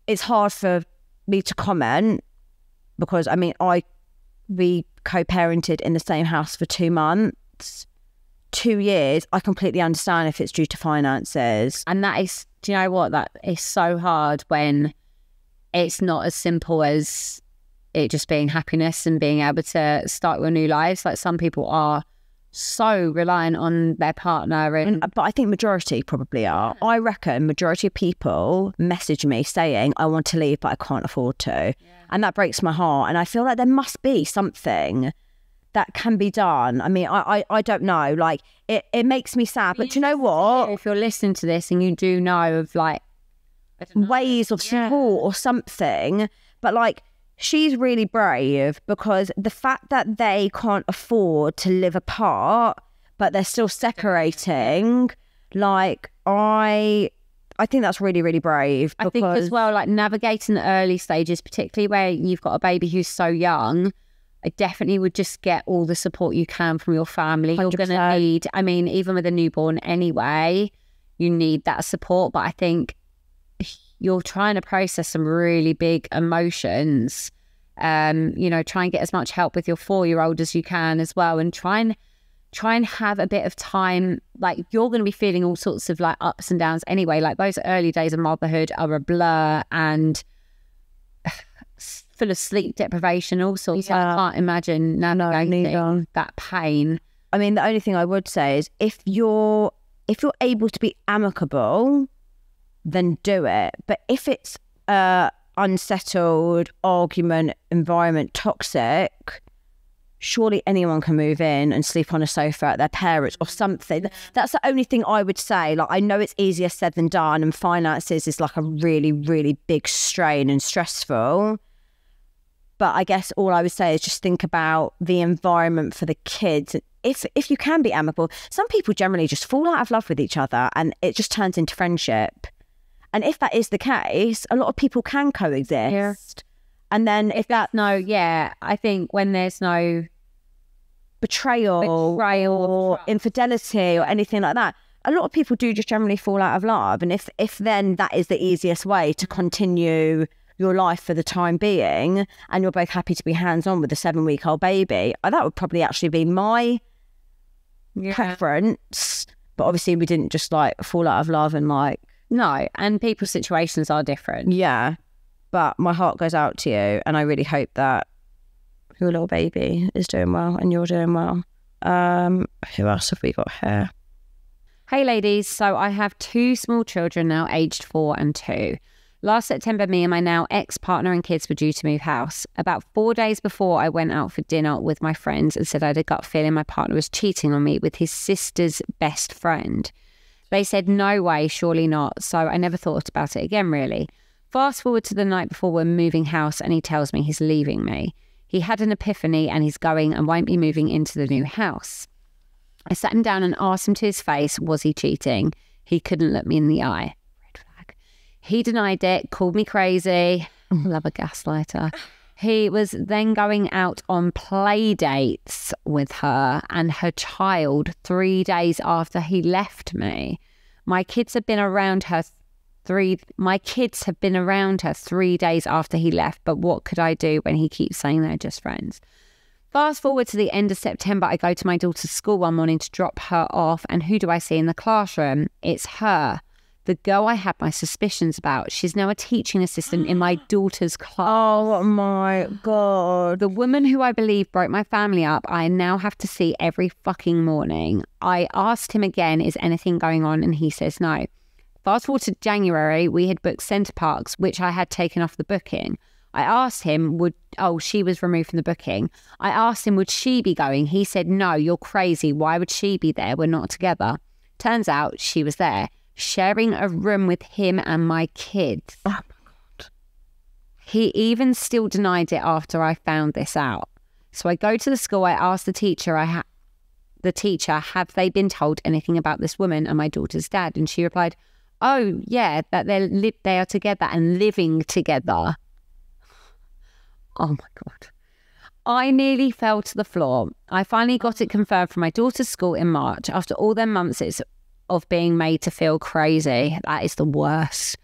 it's hard for me to comment because, I mean, we co-parented in the same house for 2 months. 2 years, I completely understand if it's due to finances. And that is, do you know what? That is so hard when it's not as simple as it just being happiness and being able to start your new lives. Like some people are so reliant on their partner. But I think majority probably are. I reckon majority of people message me saying, I want to leave, but I can't afford to. Yeah. And that breaks my heart. And I feel like there must be something that can be done. I mean, I don't know. Like, it makes me sad. But do you know what? If you're listening to this and you do know of like ways of support or something, but like, she's really brave because the fact that they can't afford to live apart, but they're still separating, like, I think that's really, really brave. I think as well, like navigating the early stages, particularly where you've got a baby who's so young, I definitely would just get all the support you can from your family. 100%. You're going to need, I mean, even with a newborn anyway, you need that support. But I think you're trying to process some really big emotions. You know, try and get as much help with your 4-year-old as you can as well. And try and have a bit of time. Like, you're going to be feeling all sorts of like ups and downs anyway. Like, those early days of motherhood are a blur and full of sleep deprivation, all sorts. Yeah. I can't imagine navigating that pain. I mean, the only thing I would say is if you're able to be amicable, then do it. But if it's unsettled argument environment, toxic, surely anyone can move in and sleep on a sofa at their parents or something. That's the only thing I would say. Like, I know it's easier said than done, and finances is like a really, really big strain and stressful. But I guess all I would say is just think about the environment for the kids. If you can be amicable, some people generally just fall out of love with each other and it just turns into friendship. And if that is the case, a lot of people can coexist. Yeah. And then I think when there's no betrayal or infidelity or anything like that, a lot of people do just generally fall out of love. And if then that is the easiest way to continue your life for the time being, and you're both happy to be hands-on with a 7-week-old baby, that would probably actually be my preference. But obviously we didn't just like fall out of love and like... No, and people's situations are different. Yeah, but my heart goes out to you, and I really hope that your little baby is doing well and you're doing well. Who else have we got here? Hey ladies, so I have 2 small children now, aged 4 and 2. Last September, me and my now ex-partner and kids were due to move house. About 4 days before, I went out for dinner with my friends and said I had a gut feeling my partner was cheating on me with his sister's best friend. They said, no way, surely not. So I never thought about it again, really. Fast forward to the night before we're moving house and he tells me he's leaving me. He had an epiphany and he's going and won't be moving into the new house. I sat him down and asked him to his face, was he cheating? He couldn't look me in the eye. Red flag. He denied it, called me crazy. Love a gaslighter. He was then going out on play dates with her and her child 3 days after he left me. My kids have been around her 3 days after he left, but what could I do when he keeps saying they're just friends? Fast forward to the end of September, I go to my daughter's school one morning to drop her off, and who do I see in the classroom? It's her. The girl I had my suspicions about. She's now a teaching assistant in my daughter's class. Oh my God. The woman who I believe broke my family up, I now have to see every fucking morning. I asked him again, is anything going on? And he says no. Fast forward to January, we had booked Centre Parks, which I had taken off the booking. I asked him, she was removed from the booking. I asked him, would she be going? He said, no, you're crazy. Why would she be there? We're not together. Turns out she was there, sharing a room with him and my kids. Oh, my God. He even still denied it after I found this out. So I go to the school, I ask the teacher, have they been told anything about this woman and my daughter's dad? And she replied, oh, yeah, that they are together and living together. Oh, my God. I nearly fell to the floor. I finally got it confirmed from my daughter's school in March. After all their months of being made to feel crazy. That is the worst.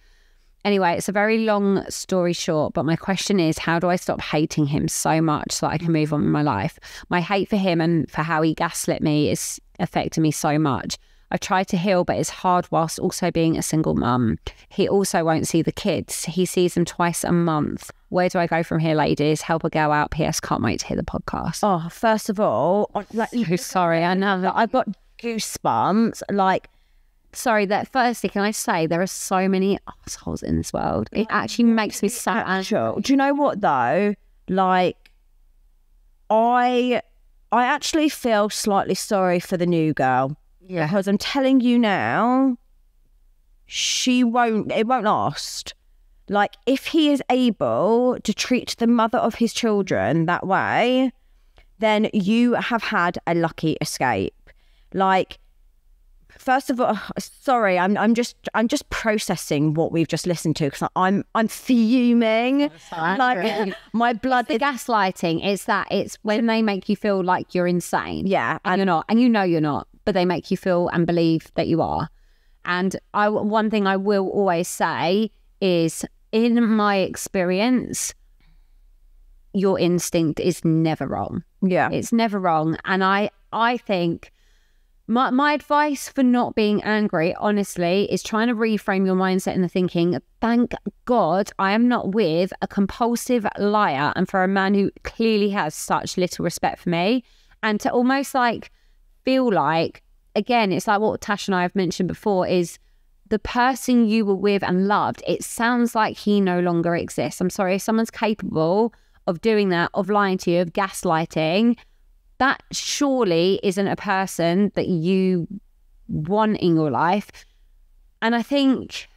Anyway, it's a very long story short, but my question is, how do I stop hating him so much so that I can move on with my life? My hate for him and for how he gaslit me is affecting me so much. I've tried to heal, but it's hard whilst also being a single mum. He also won't see the kids. He sees them twice a month. Where do I go from here, ladies? Help a girl out. P.S. Can't wait to hear the podcast. Oh, first of all, So sorry. I know that I've got goosebumps. Sorry, that firstly, can I say there are so many assholes in this world? It actually makes me so angry. Do you know what though? I actually feel slightly sorry for the new girl. Yeah. Because I'm telling you now, it won't last. If he is able to treat the mother of his children that way, then you have had a lucky escape. First of all, sorry, I'm just processing what we've just listened to because I'm fuming. My blood. The gaslighting is that it's when they make you feel like you're insane. Yeah, and you're not, and you know you're not, but they make you feel and believe that you are. And one thing I will always say is, in my experience, your instinct is never wrong. Yeah, it's never wrong. And I think. My advice for not being angry, honestly, is trying to reframe your mindset and the thinking, thank God I am not with a compulsive liar and for a man who clearly has such little respect for me. And to almost feel like, again, it's like what Tash and I have mentioned before, is the person you were with and loved, it sounds like he no longer exists. I'm sorry, if someone's capable of doing that, of lying to you, of gaslighting, that surely isn't a person that you want in your life. And I think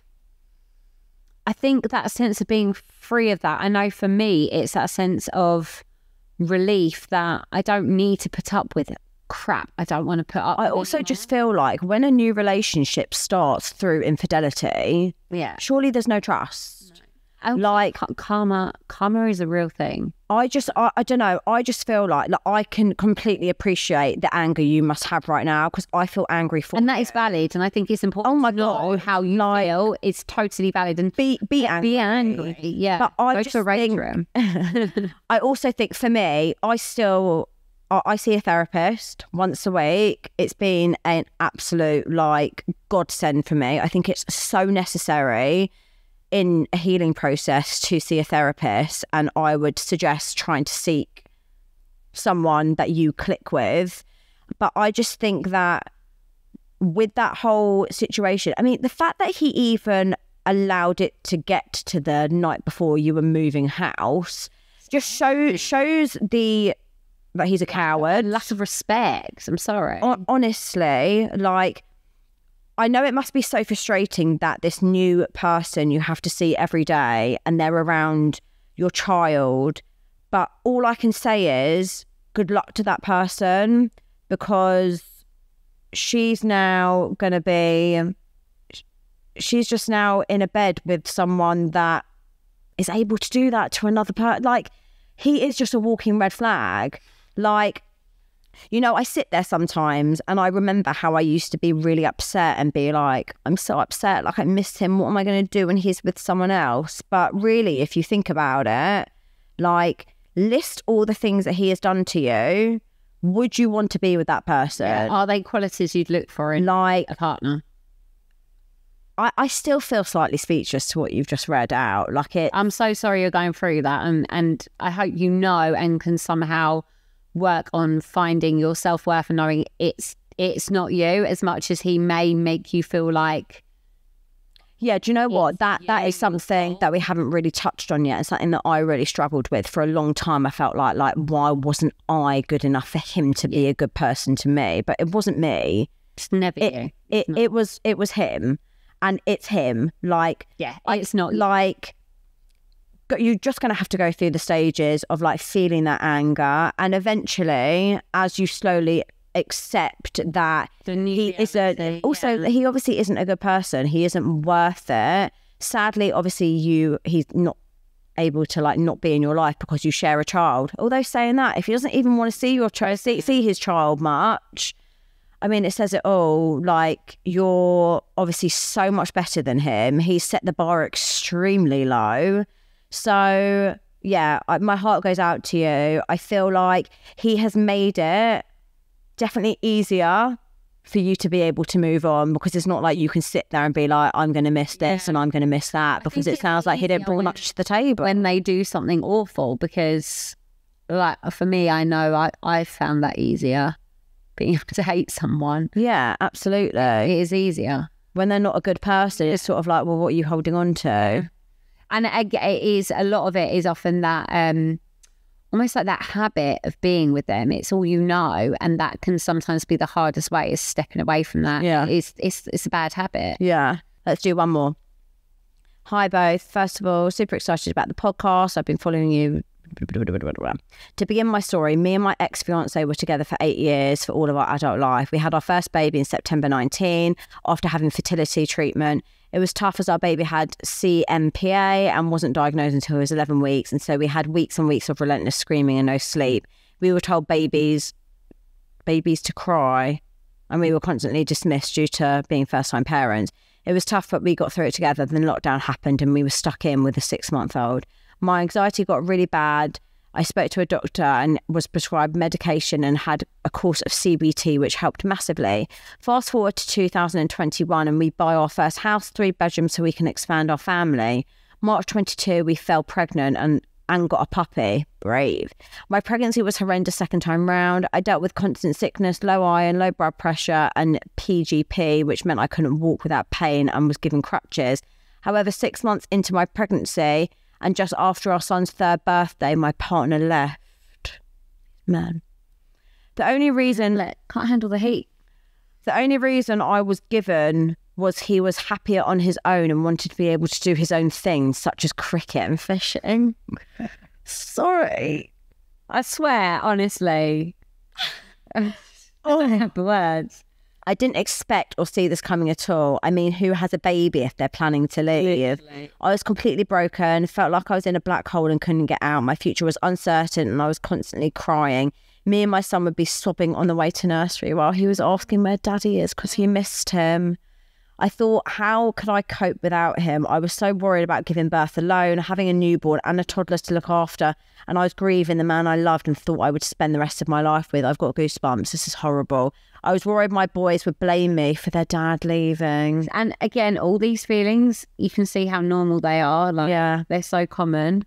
that sense of being free of that, I know for me, it's that sense of relief that I don't need to put up with crap I don't want to put up with. I also just feel like when a new relationship starts through infidelity, surely there's no trust. Karma is a real thing. I don't know. I just feel like I can completely appreciate the anger you must have right now because I feel angry for and that is valid. And I think it's important. Oh my God, how you feel is totally valid. And be angry. Be angry. Yeah. But I go just to a rage think, room. I also think for me, I see a therapist once a week. It's been an absolute godsend for me. I think it's so necessary in a healing process to see a therapist, and I would suggest trying to seek someone that you click with. But I just think that with that whole situation, I mean, the fact that he even allowed it to get to the night before you were moving house just shows that he's a coward. Lack of respect. I'm sorry. Honestly, I know it must be so frustrating that this new person you have to see every day and they're around your child. But all I can say is good luck to that person, because she's just now in a bed with someone that is able to do that to another person. He is just a walking red flag. I sit there sometimes and I remember how I used to be really upset and be like, I'm so upset, I miss him. What am I going to do when he's with someone else? But really, if you think about it, list all the things that he has done to you. Would you want to be with that person? Yeah. Are they qualities you'd look for in a partner? I still feel slightly speechless to what you've just read out. I'm so sorry you're going through that, and I hope you know and can somehow work on finding your self-worth and knowing it's not you, as much as he may make you feel like Yeah, do you know what? That is something that we haven't really touched on yet. It's something that I really struggled with for a long time. I felt like why wasn't I good enough for him to be a good person to me? But it wasn't me. It's never you. It was him, and it's him. Like, yeah, it's not like. You're just going to have to go through the stages of like feeling that anger, and eventually, as you slowly accept that he isn't. Also, he obviously isn't a good person. He isn't worth it. Sadly, obviously, he's not able to like not be in your life because you share a child. Although saying that, if he doesn't even want to see your child, see his child much. I mean, it says it all. Like, you're obviously so much better than him. He's set the bar extremely low. So, yeah, my heart goes out to you. I feel like he has made it definitely easier for you to be able to move on, because it's not like you can sit there and be like, I'm going to miss this and I'm going to miss that, because it sounds like he didn't bring much to the table. When they do something awful, because like for me, I know I found that easier, being able to hate someone. Yeah, absolutely. It is easier. When they're not a good person, it's sort of like, well, what are you holding on to? And it is, a lot of it is often that almost like that habit of being with them. It's all you know, and that can sometimes be the hardest way, is stepping away from that. Yeah, it's a bad habit. Yeah. Let's do one more. Hi both. First of all, super excited about the podcast. I've been following you. To begin my story, me and my ex-fiance were together for 8 years for all of our adult life. We had our first baby in September 19 after having fertility treatment. It was tough as our baby had CMPA and wasn't diagnosed until he was 11 weeks. And so we had weeks and weeks of relentless screaming and no sleep. We were told babies to cry, and we were constantly dismissed due to being first-time parents. It was tough, but we got through it together. Then lockdown happened and we were stuck in with a 6-month-old. My anxiety got really bad. I spoke to a doctor and was prescribed medication and had a course of CBT, which helped massively. Fast forward to 2021 and we buy our first house, 3 bedrooms, so we can expand our family. March 22, we fell pregnant and got a puppy. Brave. My pregnancy was horrendous second time round. I dealt with constant sickness, low iron, low blood pressure and PGP, which meant I couldn't walk without pain and was given crutches. However, 6 months into my pregnancy, and just after our son's 3rd birthday, my partner left. Man. The only reason... Can't handle the heat. The only reason I was given was he was happier on his own and wanted to be able to do his own things, such as cricket and fishing. Sorry. I swear, honestly. I don't have the words. I didn't expect or see this coming at all. I mean, who has a baby if they're planning to leave? Literally. I was completely broken, felt like I was in a black hole and couldn't get out. My future was uncertain and I was constantly crying. Me and my son would be sobbing on the way to nursery while he was asking where daddy is because he missed him. I thought, how could I cope without him? I was so worried about giving birth alone, having a newborn and a toddler to look after. And I was grieving the man I loved and thought I would spend the rest of my life with. I've got goosebumps. This is horrible. I was worried my boys would blame me for their dad leaving. And again, all these feelings, you can see how normal they are. Like, yeah, they're so common.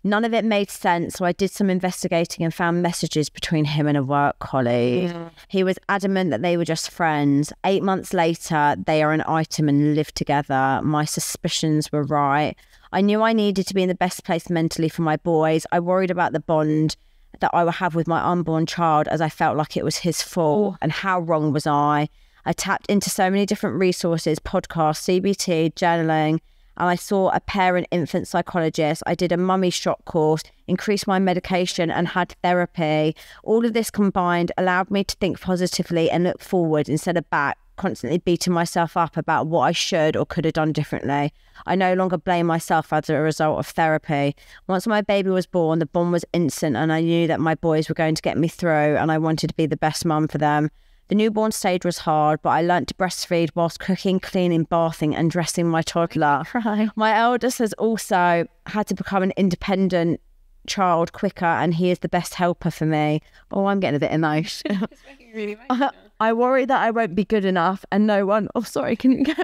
None of it made sense, so I did some investigating and found messages between him and a work colleague. Yeah. He was adamant that they were just friends. 8 months later, they are an item and live together. My suspicions were right. I knew I needed to be in the best place mentally for my boys. I worried about the bond that I would have with my unborn child, as I felt like it was his fault. And how wrong was I? I tapped into so many different resources, podcasts, CBT, journaling, and I saw a parent infant psychologist. I did a mummy shock course, increased my medication and had therapy. All of this combined allowed me to think positively and look forward instead of back, constantly beating myself up about what I should or could have done differently. I no longer blame myself as a result of therapy. Once my baby was born, the bond was instant and I knew that my boys were going to get me through and I wanted to be the best mum for them. The newborn stage was hard, but I learnt to breastfeed whilst cooking, cleaning, bathing and dressing my toddler. Right. My eldest has also had to become an independent child quicker and he is the best helper for me. Oh, I'm getting a bit emotional. It's making me really emotional. I worry that I won't be good enough and no one... Oh, sorry, can you go?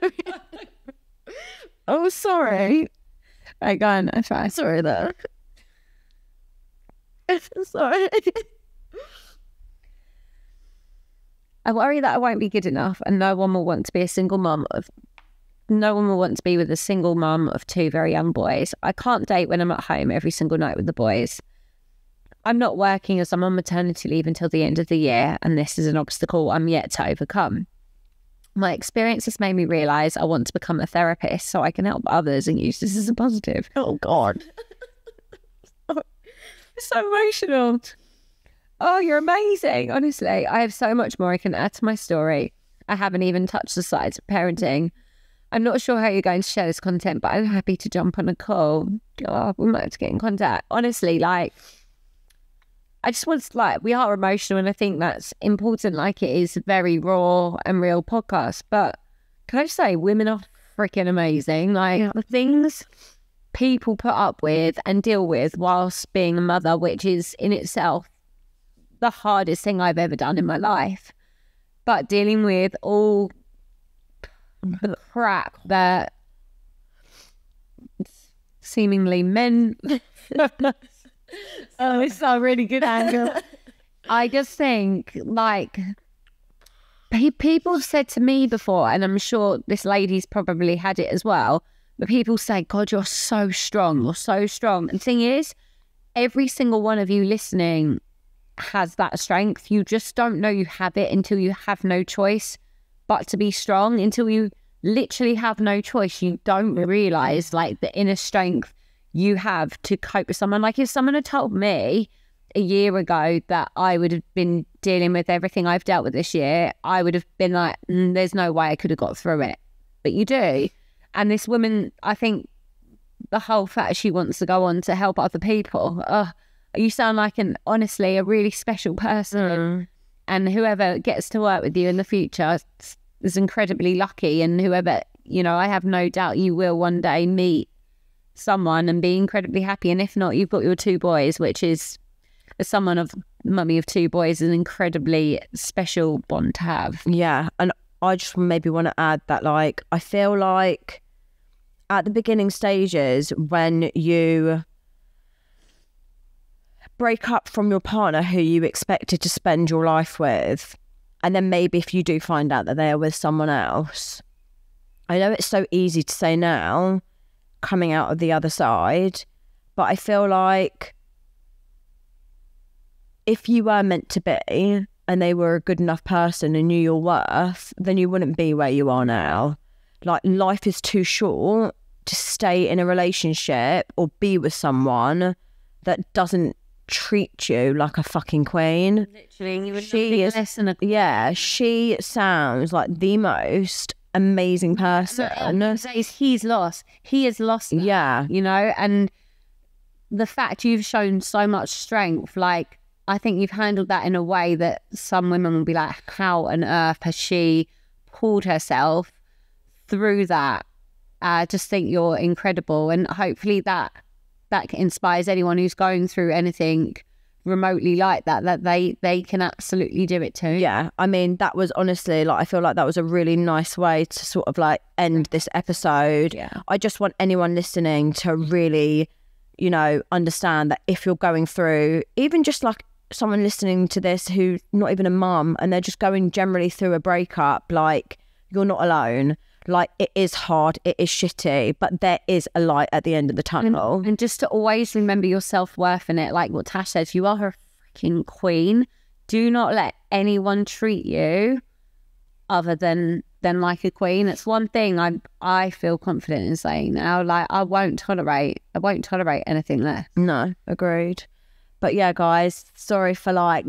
Oh, sorry. Right, go on, I try. Sorry, though. Sorry. I worry that I won't be good enough and no one will want to be a single mum of no one will want to be with a single mum of 2 very young boys. I can't date when I'm at home every single night with the boys. I'm not working as I'm on maternity leave until the end of the year, and this is an obstacle I'm yet to overcome. My experience has made me realise I want to become a therapist so I can help others and use this as a positive. Oh, God. It's so emotional. Oh, you're amazing. Honestly, I have so much more I can add to my story. I haven't even touched the sides of parenting. I'm not sure how you're going to share this content, but I'm happy to jump on a call. Oh, we might have to get in contact. Honestly, like, I just want to, like, we are emotional, and I think that's important. Like, it is a very raw and real podcast. But can I just say, women are freaking amazing. Like, the things people put up with and deal with whilst being a mother, which is in itself the hardest thing I've ever done in my life. But dealing with all the crap that seemingly men... Oh, it's a really good angle. I just think, like, people have said to me before, and I'm sure this lady's probably had it as well, but people say, God, you're so strong. You're so strong. And the thing is, every single one of you listening has that strength. You just don't know you have it until you have no choice but to be strong. Until you literally have no choice, you don't realise, like, the inner strength you have to cope with someone. Like, if someone had told me a year ago that I would have been dealing with everything I've dealt with this year, I would have been like, there's no way I could have got through it. But you do. And this woman, I think the whole fact she wants to go on to help other people, you sound like honestly a really special person. And whoever gets to work with you in the future is incredibly lucky. And whoever, you know, I have no doubt you will one day meet someone and be incredibly happy. And if not, you've got your 2 boys, which is, as someone of mummy of 2 boys, an incredibly special bond to have. Yeah, and I just maybe want to add that, like, I feel like at the beginning stages when you break up from your partner who you expected to spend your life with, and then maybe if you do find out that they are with someone else, I know it's so easy to say now, coming out of the other side, but I feel like if you were meant to be and they were a good enough person and knew your worth, then you wouldn't be where you are now. Like, life is too short to stay in a relationship or be with someone that doesn't treat you like a fucking queen. Literally, you would she sounds like the most amazing person. He has lost that, yeah, you know. And the fact you've shown so much strength, like, I think you've handled that in a way that some women will be like, how on earth has she pulled herself through that? I just think you're incredible, and hopefully that inspires anyone who's going through anything remotely like that they can absolutely do it too. Yeah, I mean, that was honestly, like, I feel like that was a really nice way to sort of like end this episode. Yeah, I just want anyone listening to really, you know, understand that if you're going through, even just like someone listening to this who's not even a mum and they're just going generally through a breakup, like, you're not alone. Like, it is hard, it is shitty, but there is a light at the end of the tunnel. And just to always remember your self-worth in it, like what Tash says, you are her freaking queen. Do not let anyone treat you other than like a queen. It's one thing I feel confident in saying now. Like, I won't tolerate anything less. No, agreed. But yeah, guys, sorry for like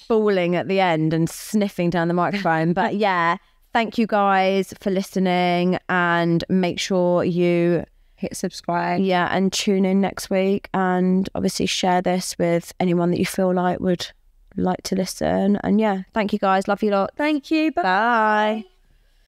bawling at the end and sniffing down the microphone. But yeah, thank you guys for listening, and make sure you hit subscribe. Yeah, and tune in next week, and obviously share this with anyone that you feel like would like to listen. And yeah, thank you guys. Love you lot. Thank you. Bye.